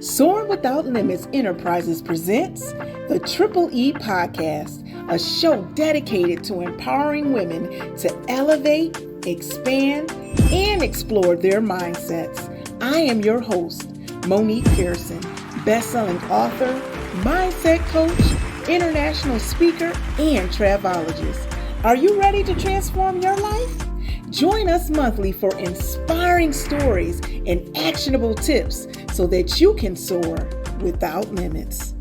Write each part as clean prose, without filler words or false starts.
Soaring Without Limits Enterprises presents the Triple E Podcast, a show dedicated to empowering women to elevate, expand, and explore their mindsets. I am your host, Mon'nique Pearson, best-selling author, mindset coach, international speaker, and travelologist. Are you ready to transform your life? Join us monthly for inspiring stories and actionable tips so that you can soar without limits.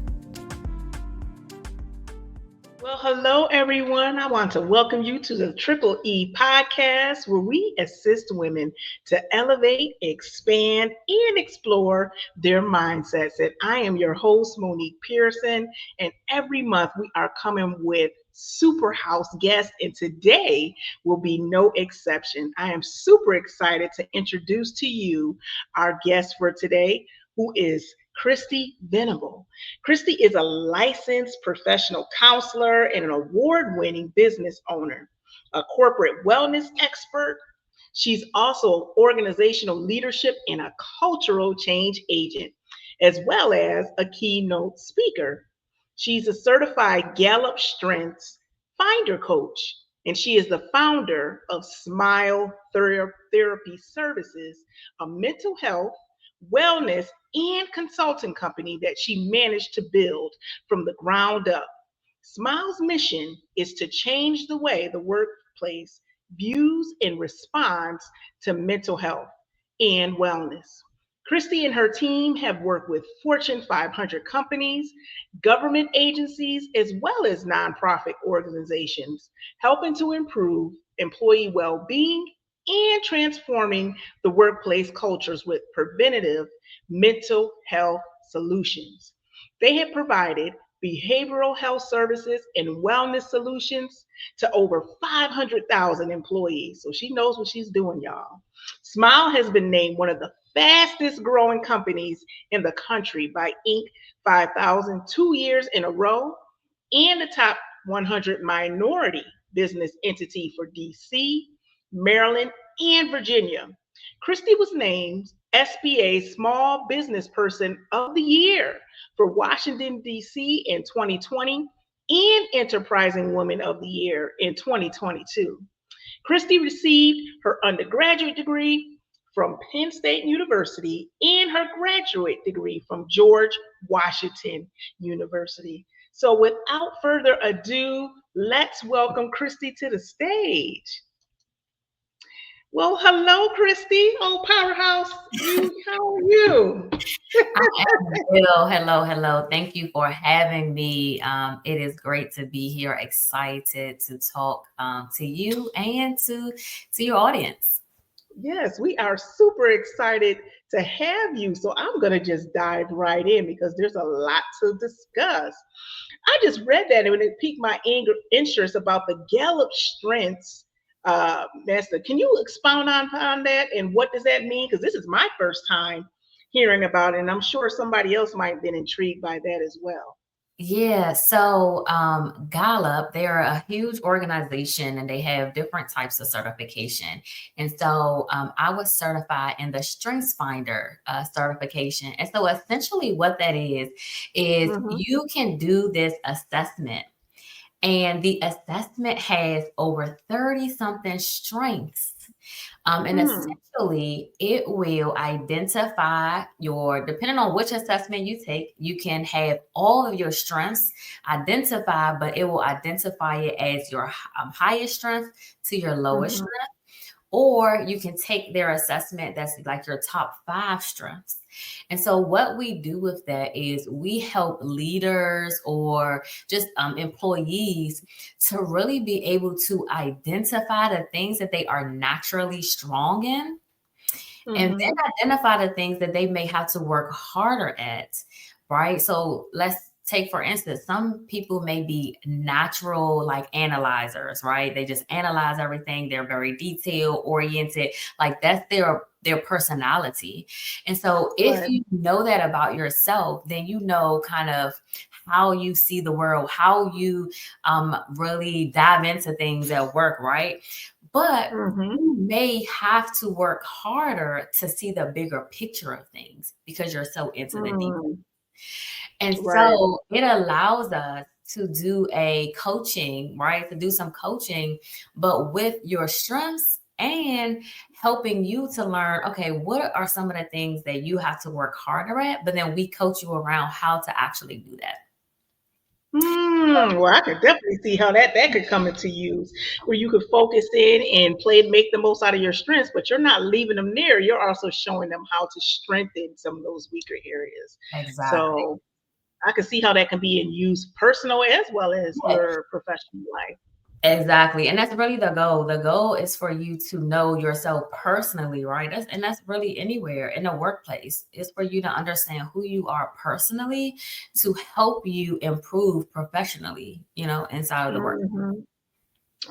Well, hello, everyone. I want to welcome you to the Triple E Podcast, where we assist women to elevate, expand, and explore their mindsets. And I am your host, Mon'nique Pearson. And every month we are coming with super house guests, and today will be no exception. I am super excited to introduce to you our guest for today, who is Christi Venable. Christi is a licensed professional counselor and an award-winning business owner, a corporate wellness expert. She's also organizational leadership and a cultural change agent, as well as a keynote speaker. She's a certified Gallup Strengths finder coach, and she is the founder of Smile Therapy Services, a mental health, wellness, and consulting company that she managed to build from the ground up. Smile's mission is to change the way the workplace views and responds to mental health and wellness. Christi and her team have worked with Fortune 500 companies, government agencies, as well as nonprofit organizations, helping to improve employee well-being and transforming the workplace cultures with preventative mental health solutions. They have provided behavioral health services and wellness solutions to over 500,000 employees. So she knows what she's doing, y'all. Smile has been named one of the fastest growing companies in the country by Inc. 5000 2 years in a row, and the top 100 minority business entity for DC, Maryland, and Virginia. Christi was named SBA Small Business Person of the Year for Washington, D.C. in 2020 and Enterprising Woman of the Year in 2022. Christi received her undergraduate degree from Penn State University and her graduate degree from George Washington University. So without further ado, let's welcome Christi to the stage. Well, hello, Christi. Oh, Powerhouse. How are you? Hello. Thank you for having me. It is great to be here. Excited to talk to you and to your audience. Yes, we are super excited to have you. So I'm going to just dive right in because there's a lot to discuss. I just read that and it piqued my interest about the Gallup Strengths master. Can you expound on that and what does that mean? Because this is my first time hearing about it, and I'm sure somebody else might have been intrigued by that as well. Yeah, so Gallup, they're a huge organization and they have different types of certification. And so I was certified in the Strengths Finder certification. And so essentially what that is you can do this assessment. And the assessment has over 30 something strengths. And essentially, it will identify depending on which assessment you take, you can have all of your strengths identified, but it will identify it as your highest strength to your lowest strength. Or you can take their assessment that's like your top 5 strengths. And so what we do with that is we help leaders or just employees to really be able to identify the things that they are naturally strong in, and then identify the things that they may have to work harder at, right? So let's take, for instance, some people may be natural like analyzers, right? They just analyze everything. They're very detail oriented. Like that's their personality. And so if you know that about yourself, then you know kind of how you see the world, how you really dive into things at work, right? but Mm-hmm. you may have to work harder to see the bigger picture of things because you're so into the details. Mm. And Right. so it allows us to do a coaching, right? To do some coaching, but with your strengths and helping you to learn, okay, what are some of the things that you have to work harder at? But then we coach you around how to actually do that. Well, I could definitely see how that could come into use, where you could focus in and make the most out of your strengths, but you're not leaving them there. You're also showing them how to strengthen some of those weaker areas. Exactly. So I can see how that can be in use personal as well as Yeah, your professional life. exactly. And that's really the goal. The goal is for you to know yourself personally, right? And that's really anywhere in the workplace. It's for you to understand who you are personally to help you improve professionally, inside of the work. Hmm.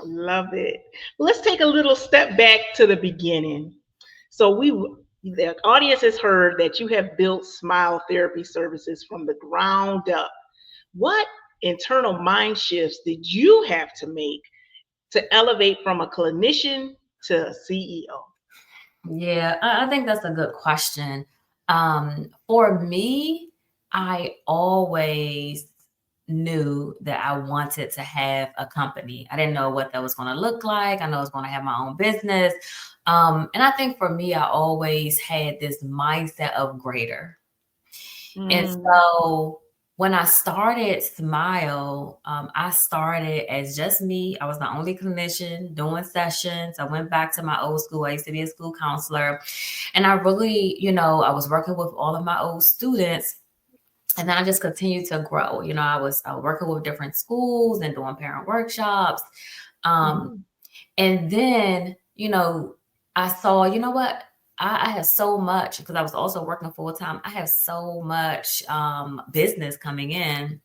Love it. Well, let's take a little step back to the beginning. So the audience has heard that you have built Smile Therapy Services from the ground up. What internal mind shifts did you have to make to elevate from a clinician to a CEO? Yeah, I think that's a good question. For me, I always knew that I wanted to have a company. I didn't know what that was going to look like. I know I was going to have my own business. And I think for me, I always had this mindset of greater. And Mm, so when I started Smile, I started as just me. I was the only clinician doing sessions. I went back to my old school. I used to be a school counselor. And I really, I was working with all of my old students. And then I just continued to grow. I was working with different schools and doing parent workshops. Um, mhm, and then, I saw, what? I have so much because I was also working full time. I have so much business coming in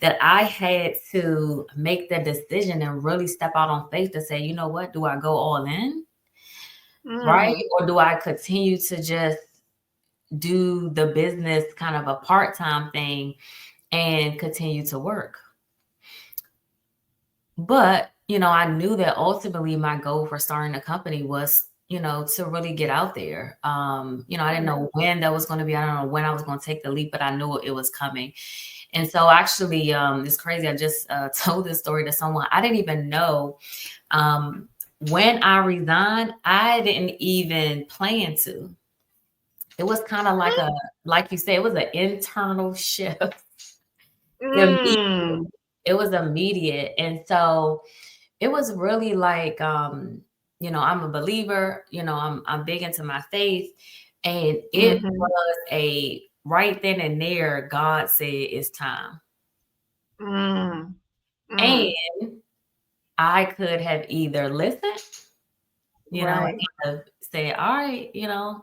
that I had to make the decision and really step out on faith to say, you know what? Do I go all in? Right? mm, Or do I continue to just do the business kind of a part time thing and continue to work? But, I knew that ultimately my goal for starting a company was, to really get out there. I didn't right. know when that was going to be. I don't know when I was going to take the leap, but I knew it was coming. And so actually, it's crazy. I just told this story to someone. I didn't even know when I resigned, I didn't even plan to. It was kind of like you said, it was an internal shift. Immediate. Mm, It was immediate. And so it was really like, I'm a believer, I'm big into my faith. And it mhm, was a right then and there, God said it's time. mm, mm, And I could have either listened, right. kind of say, all right,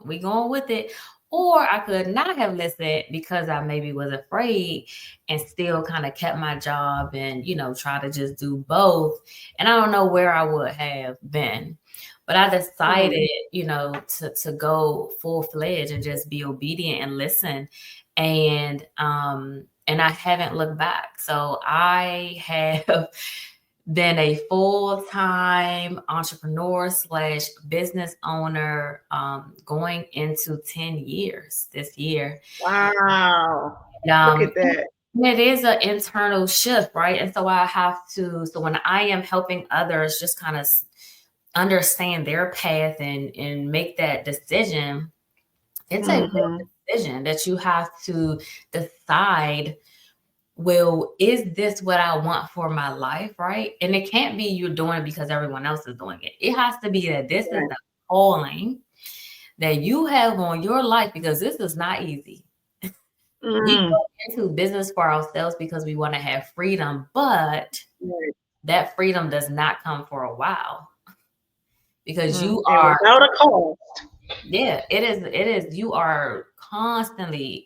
we going with it. Or I could not have listened because I maybe was afraid and still kind of kept my job and, try to just do both. And I don't know where I would have been. But I Mm, decided, to go full fledged and just be obedient and listen. And I haven't looked back. So I have been a full-time entrepreneur slash business owner going into 10 years this year. wow. And, Look at that. it is an internal shift, right? And so so when I am helping others just kind of understand their path and make that decision, it's a Hmm. big decision that you have to decide, well, is this what I want for my life, right? And it can't be you're doing it because everyone else is doing it. It has to be that this is Right. the calling that you have on your life because this is not easy. We Mm, go into business for ourselves because we want to have freedom, but right. that freedom does not come for a while because you And are, without a cause. yeah, it is, you are constantly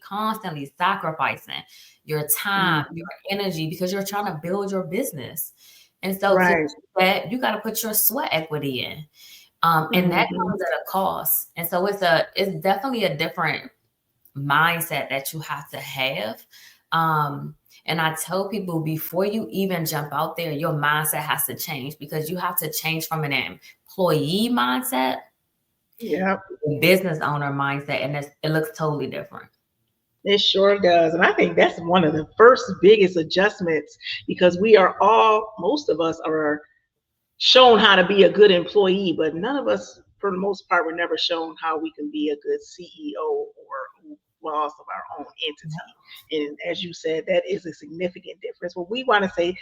sacrificing your time, Mhm. your energy because you're trying to build your business. And so to do Right. that, you got to put your sweat equity in. And that Hmm. comes at a cost. And so it's definitely a different mindset that you have to have. And I tell people, before you even jump out there, your mindset has to change, because you have to change from an employee mindset, a business owner mindset, and it looks totally different. It sure does. And I think that's one of the first biggest adjustments, because we are all, most of us are shown how to be a good employee, but none of us, for the most part, were never shown how we can be a good CEO or boss of our own entity. And as you said, that is a significant difference. Well, we want to say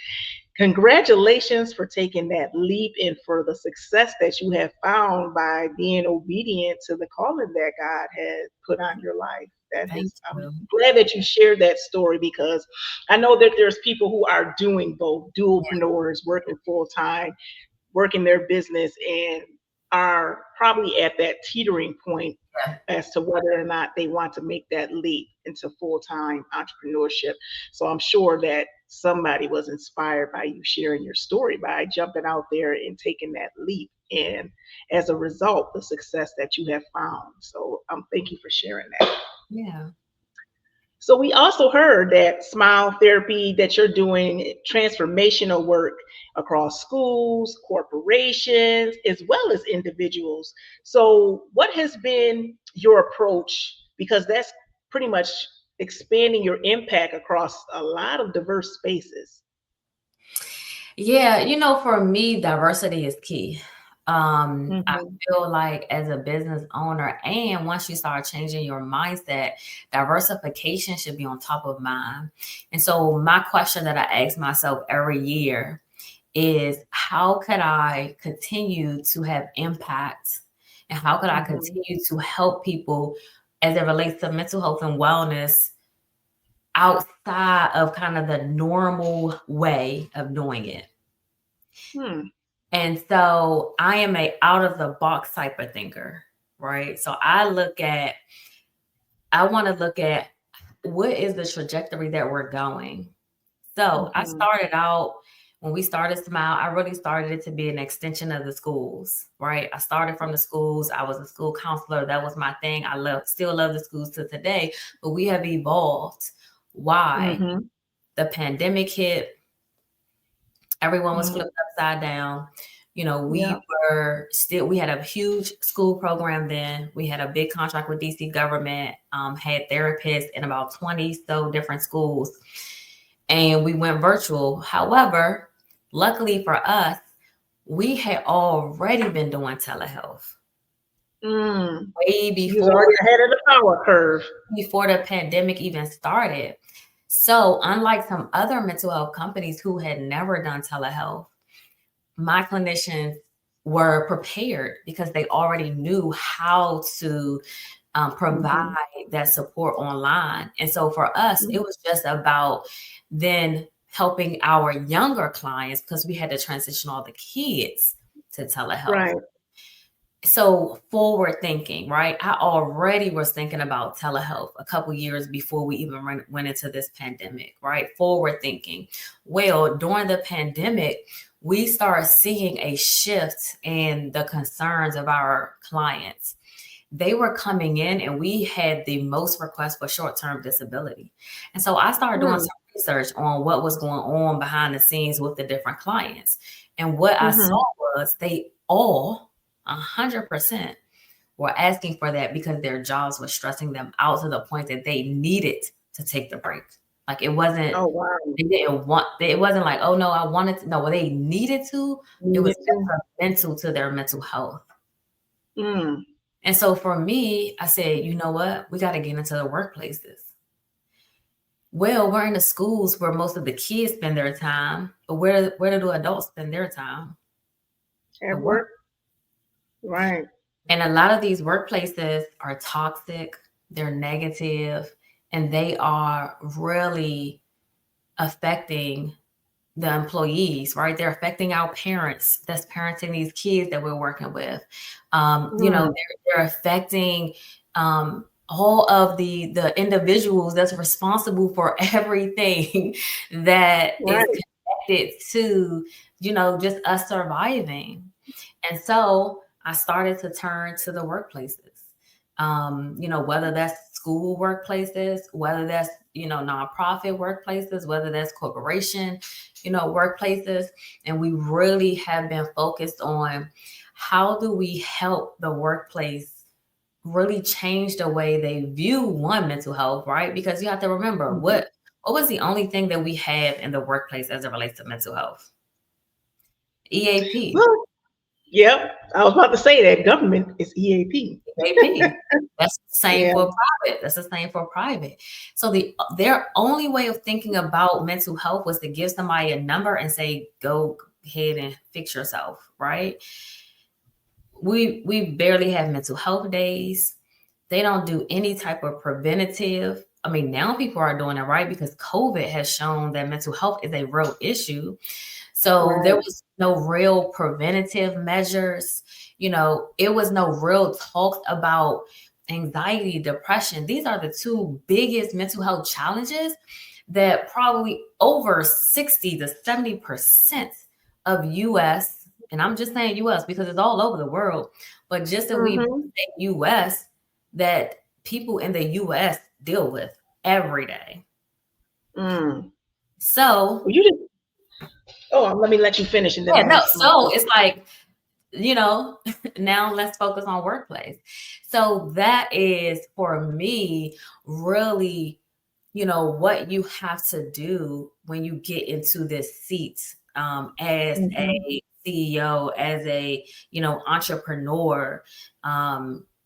congratulations for taking that leap and for the success that you have found by being obedient to the calling that God has put on your life. I'm glad that you shared that story, because I know that there's people who are doing both, dualpreneurs, working full time, working their business, and are probably at that teetering point as to whether or not they want to make that leap into full-time entrepreneurship. So I'm sure that somebody was inspired by you sharing your story, by jumping out there and taking that leap, and as a result, the success that you have found. So thank you for sharing that. Yeah. So we also heard that Smile Therapy, that you're doing transformational work across schools, corporations, as well as individuals. So what has been your approach? Because that's pretty much expanding your impact across a lot of diverse spaces. Yeah, for me, diversity is key. I feel like as a business owner, and once you start changing your mindset, diversification should be on top of mind. And so my question that I ask myself every year is, how could I continue to have impact, and how could I continue to help people as it relates to mental health and wellness outside of kind of the normal way of doing it? And so I am a out of the box type of thinker, right? So I want to look at what is the trajectory that we're going. So I started out, when we started Smile, I really started it to be an extension of the schools, right? I started from the schools. I was a school counselor. That was my thing. I still love the schools to today, but we have evolved. Why? The pandemic hit. Everyone was flipped upside down. We had a huge school program then. We had a big contract with DC government, had therapists in about 20 so different schools, and we went virtual. However, luckily for us, we had already been doing telehealth. Way before. You was already ahead of the power curve. Before the pandemic even started. So unlike some other mental health companies who had never done telehealth, my clinicians were prepared because they already knew how to provide that support online. And so for us, it was just about then helping our younger clients, because we had to transition all the kids to telehealth. Right. So forward thinking, right? I already was thinking about telehealth a couple years before we even went into this pandemic, right? Forward thinking. Well, during the pandemic, we started seeing a shift in the concerns of our clients. They were coming in, and we had the most requests for short-term disability. And so I started doing some research on what was going on behind the scenes with the different clients. And what I saw was they all 100% were asking for that because their jobs were stressing them out to the point that they needed to take the break. Like it wasn't, they didn't want, it wasn't like, oh no, I wanted to, no, they needed to, it was detrimental to their mental health. And so for me, I said, you know what, we got to get into the workplaces. Well, we're in the schools where most of the kids spend their time, but where do adults spend their time? At work. Right. And a lot of these workplaces are toxic, they're negative, and they are really affecting the employees, right? They're affecting our parents that's parenting these kids that we're working with. They're affecting all of the individuals that's responsible for everything that is connected to, just us surviving. And so I started to turn to the workplaces, whether that's school workplaces, whether that's, nonprofit workplaces, whether that's corporation, workplaces. And we really have been focused on how do we help the workplace really change the way they view mental health, right? Because you have to remember what was the only thing that we have in the workplace as it relates to mental health? EAP. Well, yep. I was about to say that government is EAP. EAP. That's the same Yeah. for private. That's the same for private. So their only way of thinking about mental health was to give somebody a number and say, go ahead and fix yourself, right? We barely have mental health days. They don't do any type of preventative. I mean, now people are doing it, right? Because COVID has shown that mental health is a real issue. So there was no real preventative measures. It was no real talk about anxiety, depression. These are the two biggest mental health challenges that probably over 60 to 70% of US, and I'm just saying US because it's all over the world, but just that we say US, that people in the US deal with every day. So you just let me let you finish and then so it's like, now let's focus on workplace. So that is for me really, what you have to do when you get into this seat as a CEO, as a entrepreneur.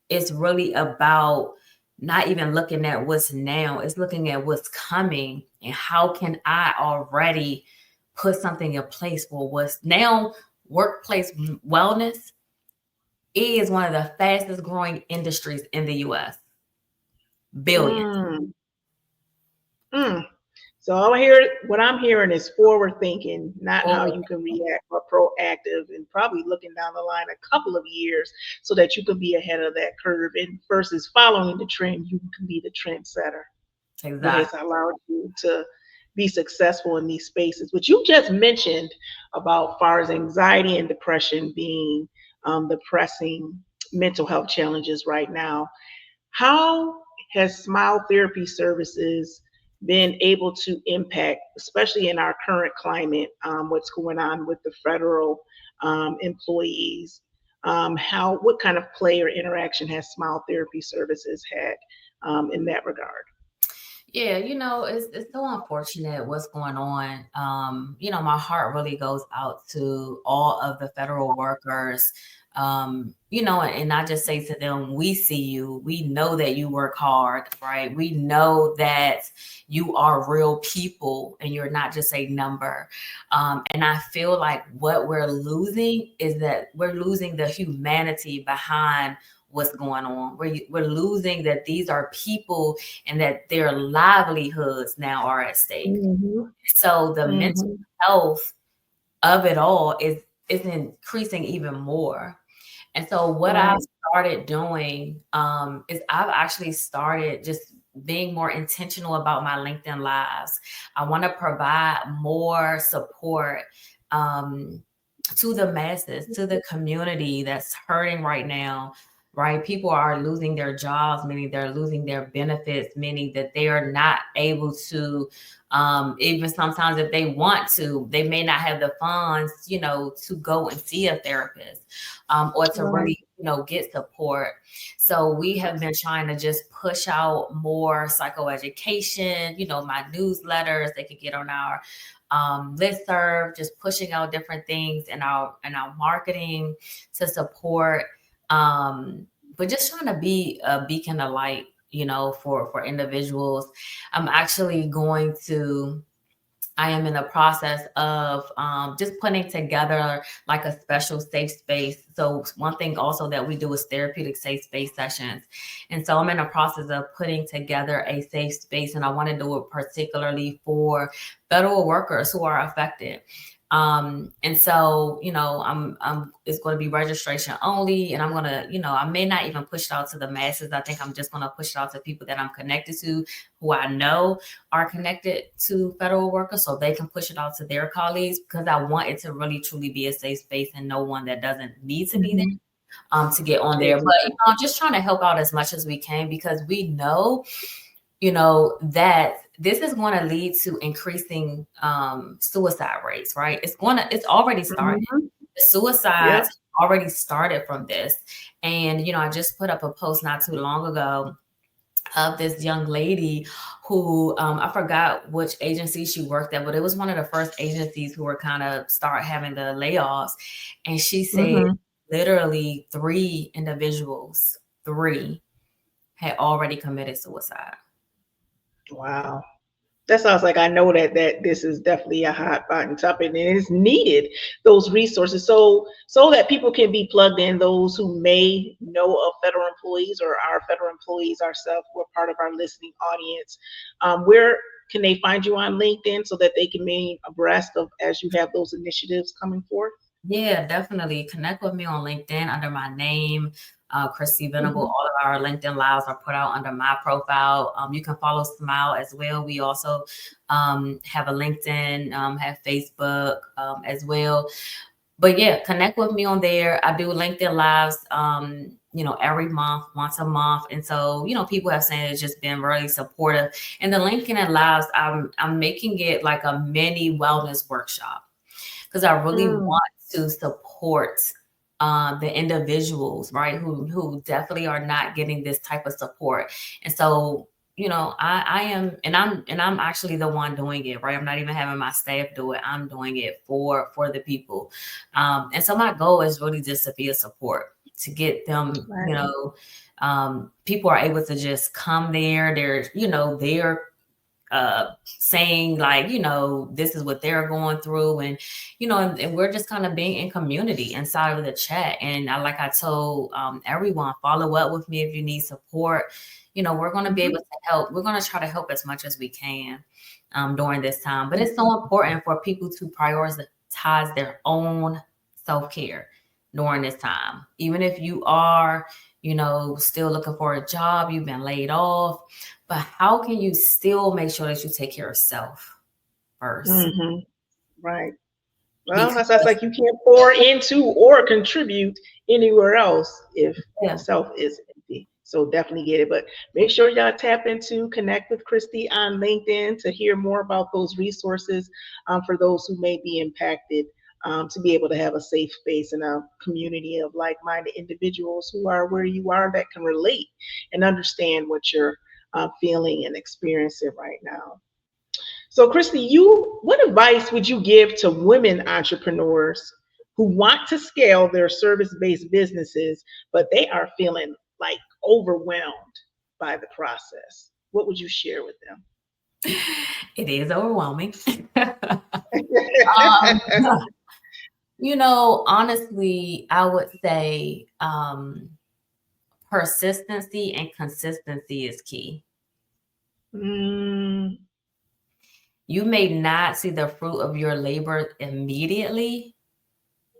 It's really about not even looking at what's now, it's looking at what's coming and how can I already put something in place for what's now. Workplace wellness is one of the fastest growing industries in the US. Billions. So what I'm hearing is forward thinking, not how you can react, but proactive and probably looking down the line a couple of years so that you can be ahead of that curve, and versus following the trend, you can be the trendsetter. Exactly. That has allowed you to be successful in these spaces, which you just mentioned about far as anxiety and depression being the pressing mental health challenges right now. How has smile therapy services been able to impact, especially in our current climate, what's going on with the federal employees? What kind of play or interaction has smile therapy services had in that regard? Yeah, it's so unfortunate what's going on. My heart really goes out to all of the federal workers. And I just say to them, we see you, we know that you work hard, right? We know that you are real people and you're not just a number. And I feel like what we're losing is that we're losing the humanity behind what's going on. We're losing that these are people and that their livelihoods now are at stake. So the mental health of it all is increasing even more. And so what I've started doing is I've actually started just being more intentional about my LinkedIn lives. I want to provide more support to the masses, to the community that's hurting right now, right? People are losing their jobs, meaning they're losing their benefits, meaning that they are not able to, even sometimes if they want to, they may not have the funds, to go and see a therapist or to really, get support. So we have been trying to just push out more psychoeducation, my newsletters, they could get on our listserv, just pushing out different things in our marketing to support, but just trying to be a beacon of light, for individuals. I am in the process of just putting together like a special safe space. So one thing also that we do is therapeutic safe space sessions. And so I'm in the process of putting together a safe space, and I want to do it particularly for federal workers who are affected. And so, it's going to be registration only, and I'm going to, I may not even push it out to the masses. I think I'm just going to push it out to people that I'm connected to, who I know are connected to federal workers, so they can push it out to their colleagues, because I want it to really truly be a safe space and no one that doesn't need to be there. to get on there. But I'm just trying to help out as much as we can, because we know, that this is going to lead to increasing suicide rates, right? It's already started. Mm-hmm. The suicides Yep. already started from this. And, I just put up a post not too long ago of this young lady who, I forgot which agency she worked at, but it was one of the first agencies who were kind of start having the layoffs. And she said literally 3 individuals, 3 had already committed suicide. Wow. That sounds like I know that this is definitely a hot button topic, and it's needed, those resources, so that people can be plugged in, those who may know of federal employees or are federal employees ourselves, who are part of our listening audience. Where can they find you on LinkedIn so that they can be abreast of as you have those initiatives coming forth? Yeah, definitely. Connect with me on LinkedIn under my name, Christi Venable. All of our LinkedIn lives are put out under my profile. You can follow Smile as well. We also have a LinkedIn, have Facebook as well. But yeah, connect with me on there. I do LinkedIn lives, every month, once a month. And so, people have said it's just been really supportive. And the LinkedIn lives, I'm making it like a mini wellness workshop, because I really want to support the individuals, right, who definitely are not getting this type of support. And so, I am, and I'm actually the one doing it, right? I'm not even having my staff do it. I'm doing it for the people. And so my goal is really just to be a support, to get them, people are able to just come there. They're saying like, this is what they're going through, and and we're just kind of being in community inside of the chat. And I told everyone, follow up with me if you need support. We're going to be able to help. We're going to try to help as much as we can during this time. But it's so important for people to prioritize their own self-care during this time. Even if you are, still looking for a job, you've been laid off, but how can you still make sure that you take care of yourself first? Right. Well, that's like you can't pour into or contribute anywhere else if self is empty. So definitely get it. But make sure y'all tap into, connect with Christi on LinkedIn to hear more about those resources for those who may be impacted, to be able to have a safe space and a community of like-minded individuals who are where you are, that can relate and understand what you're feeling and experiencing right now. So, Christi, what advice would you give to women entrepreneurs who want to scale their service-based businesses, but they are feeling like overwhelmed by the process? What would you share with them? It is overwhelming. Honestly, I would say persistency and consistency is key. You may not see the fruit of your labor immediately,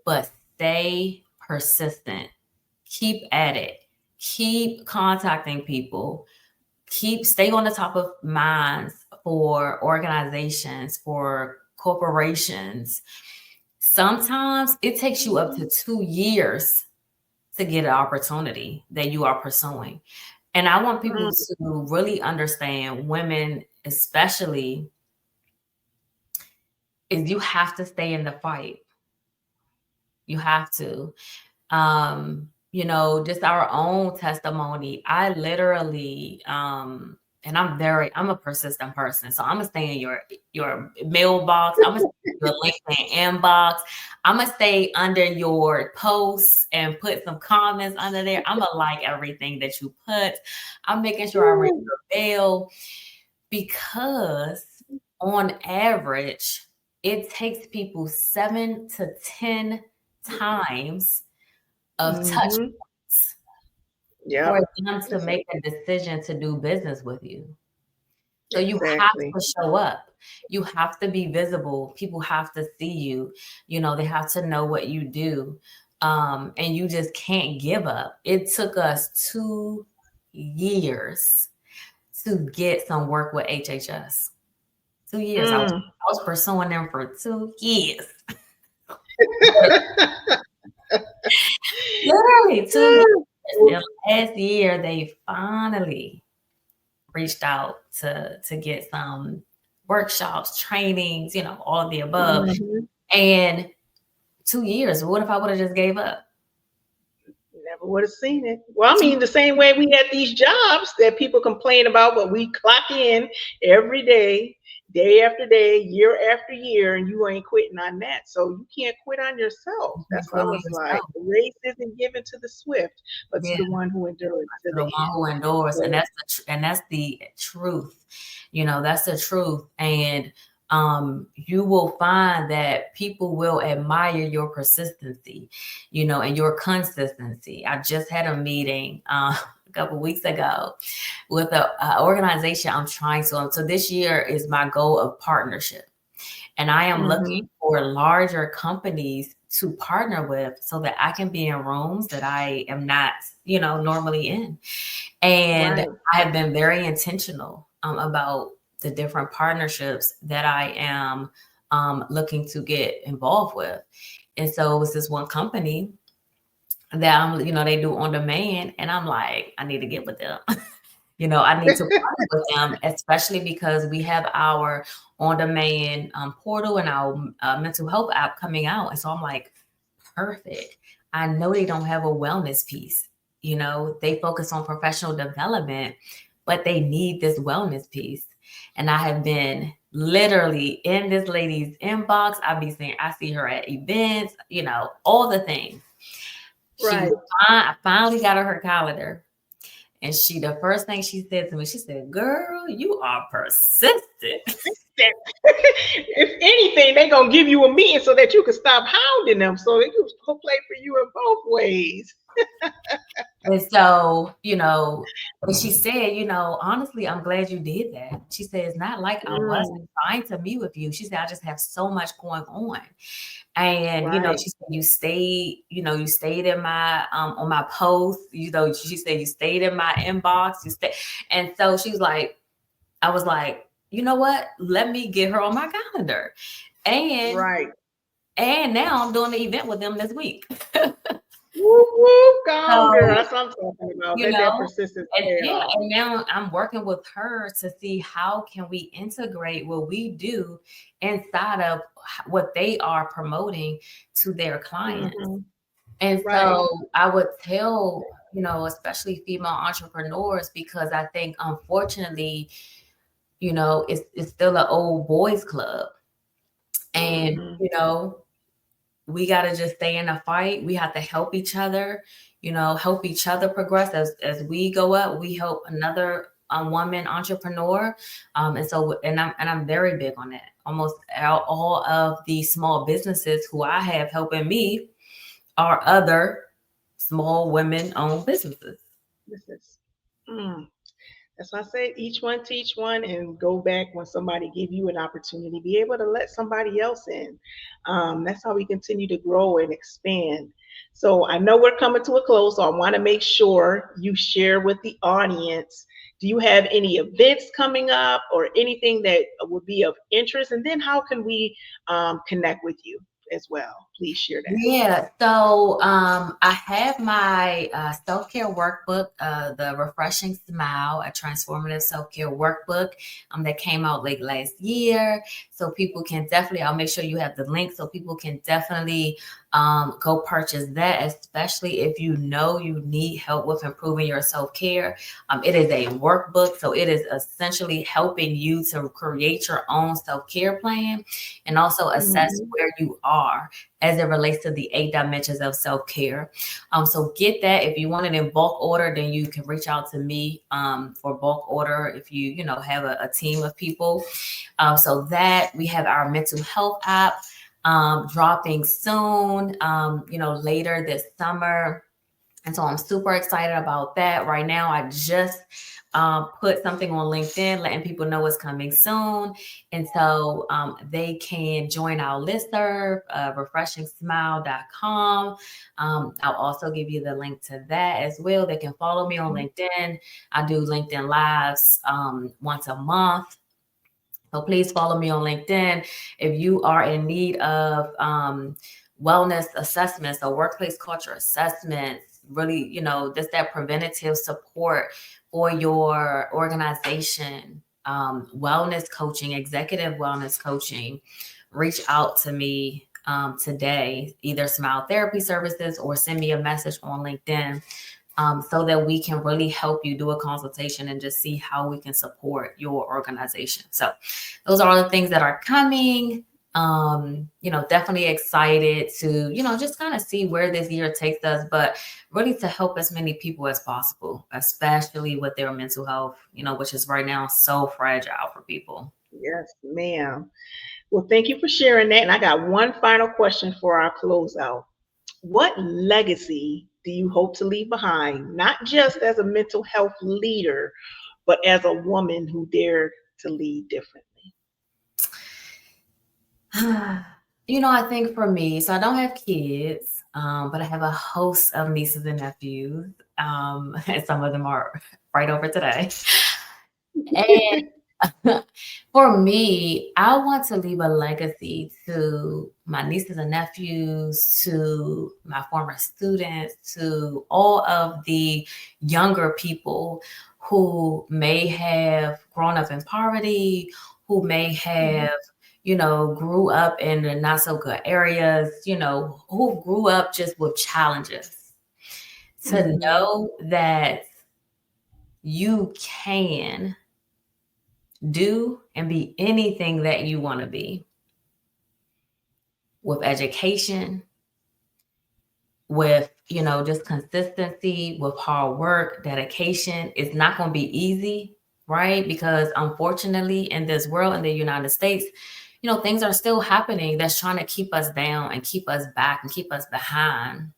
but stay persistent. Keep at it. Keep contacting people. Stay on the top of minds for organizations, for corporations. Sometimes it takes you up to 2 years to get an opportunity that you are pursuing. And I want people to really understand, women especially, is you have to stay in the fight. You have to. Just our own testimony. I literally, and I'm a persistent person. So I'm gonna stay in your mailbox. I'm gonna stay in your LinkedIn inbox. I'm gonna stay under your posts and put some comments under there. I'm gonna like everything that you put. I'm making sure I ring your bell, because on average, it takes people 7 to 10 times of touch points for them to make a decision to do business with you. So you have to show up. You have to be visible. People have to see you. They have to know what you do. And you just can't give up. It took us 2 years to get some work with HHS. 2 years. I was pursuing them for 2 years. Literally 2 years. And last year they finally reached out to get some workshops, trainings, all of the above. Mhm. And 2 years, what if I would have just gave up? Never would have seen it. Well, I mean, the same way we had these jobs that people complain about, but we clock in every day after day, year after year, and you ain't quitting on that. So you can't quit on yourself. That's what I Including was like. yourself. The race isn't given to the swift, but to Yeah. the one who endures to The the one end. who endures, and So, that's the truth. That's the truth. And you will find that people will admire your persistency, and your consistency. I just had a meeting a couple weeks ago with a organization I'm trying to. So this year is my goal of partnership. And I am looking mhm, for larger companies to partner with so that I can be in rooms that I am not, normally in. And right, I have been very intentional about the different partnerships that I am looking to get involved with. And so it was this one company that they do on demand. And I'm like, I need to get with them. I need to partner with them, especially because we have our on-demand portal and our mental health app coming out. And so I'm like, perfect. I know they don't have a wellness piece. They focus on professional development, but they need this wellness piece. And I have been literally in this lady's inbox. I see her at events, all the things. right. I finally got her calendar. And the first thing she said to me, she said, "Girl, you are persistent." If anything, they gonna give you a meeting so that you can stop hounding them, so they can play for you in both ways. And so, and she said, honestly, I'm glad you did that. She said, it's not like I wasn't Mm, trying to meet with you. She said, I just have so much going on. And, right, she said, you stayed in my, on my post, she said, you stayed in my inbox, And so she was like, I was like, you know what? Let me get her on my calendar. And, right. and now I'm doing the event with them this week. Whoop whoop, go on, girl. So, That's what I'm talking about. you Let that know, persistence and pay yeah, off. and now I'm working with her to see how can we integrate what we do inside of what they are promoting to their clients. Hmm. And Right. so I would tell, especially female entrepreneurs, because I think unfortunately, it's still an old boys club. And, Hmm. we got to just stay in the fight. We have to help each other, help each other progress as we go up. We help another woman entrepreneur. And so, and I'm very big on that. Almost all of the small businesses who I have helping me are other small women owned businesses. This is. Mm. That's why I say each one teach one, and go back when somebody give you an opportunity. Be able to let somebody else in. That's how we continue to grow and expand. So I know we're coming to a close, so I want to make sure you share with the audience. Do you have any events coming up or anything that would be of interest? And then how can we connect with you as well? Please share that. Yeah, so I have my self-care workbook, the Refreshing Smile, a transformative self-care workbook that came out late last year. So people can definitely, I'll make sure you have the link so people can definitely go purchase that, especially if you know you need help with improving your self-care. It is a workbook, so it is essentially helping you to create your own self-care plan and also assess Mhm. where you are as it relates to the 8 dimensions of self-care. So get that. If you want it in bulk order, then you can reach out to me for bulk order if you have a team of people. So that we have our mental health app dropping soon, later this summer. And so I'm super excited about that. Right now, I just put something on LinkedIn letting people know it's coming soon. And so they can join our listserv, refreshingsmile.com. I'll also give you the link to that as well. They can follow me on LinkedIn. I do LinkedIn Lives once a month. So please follow me on LinkedIn. If you are in need of wellness assessments, so workplace culture assessments, really, just that preventative support for your organization, wellness coaching, executive wellness coaching, reach out to me today, either Smile Therapy Services or send me a message on LinkedIn, so that we can really help you do a consultation and just see how we can support your organization. So those are all the things that are coming. Definitely excited to, just kind of see where this year takes us, but really to help as many people as possible, especially with their mental health, which is right now so fragile for people. Yes, ma'am. Well, thank you for sharing that. And I got one final question for our closeout. What legacy do you hope to leave behind, not just as a mental health leader, but as a woman who dared to lead differently? I think for me, so I don't have kids, but I have a host of nieces and nephews, and some of them are right over today. And for me, I want to leave a legacy to my nieces and nephews, to my former students, to all of the younger people who may have grown up in poverty, who may have, grew up in the not so good areas, who grew up just with challenges. To know that you can do and be anything that you want to be with education, with, just consistency, with hard work, dedication. It's not going to be easy, right? Because unfortunately, in this world, in the United States, things are still happening that's trying to keep us down and keep us back and keep us behind.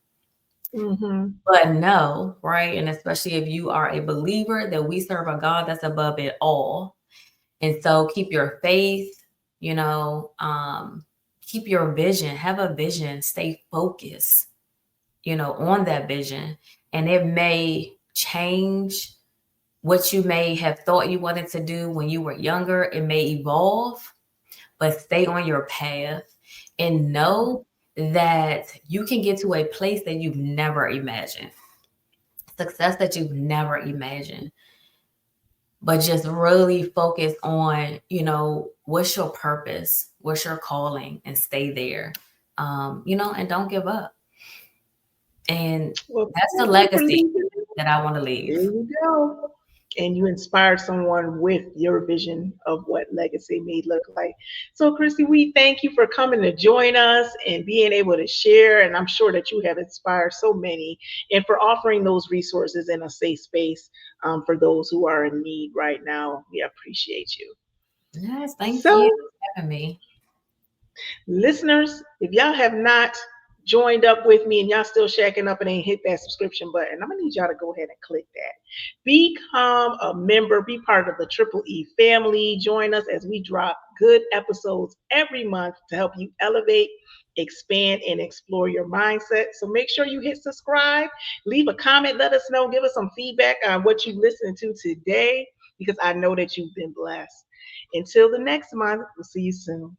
But no, right? And especially if you are a believer that we serve a God that's above it all. And so keep your faith, keep your vision, have a vision, stay focused, on that vision. And it may change what you may have thought you wanted to do when you were younger. It may evolve, but stay on your path and know that you can get to a place that you've never imagined, success that you've never imagined. But just really focus on, what's your purpose, what's your calling, and stay there, and don't give up. And that's the legacy that I want to leave. There you go. And you inspired someone with your vision of what legacy may look like. So, Christi, we thank you for coming to join us and being able to share. And I'm sure that you have inspired so many, and for offering those resources in a safe space for those who are in need right now. We appreciate you. Yes, thank you for having me. Listeners, if y'all have not joined up with me and y'all still shacking up and ain't hit that subscription button, I'm gonna need y'all to go ahead and click that. Become a member, be part of the Triple E family. Join us as we drop good episodes every month to help you elevate, expand, and explore your mindset. So make sure you hit subscribe, leave a comment, let us know, give us some feedback on what you listened to today, because I know that you've been blessed. Until the next month, we'll see you soon.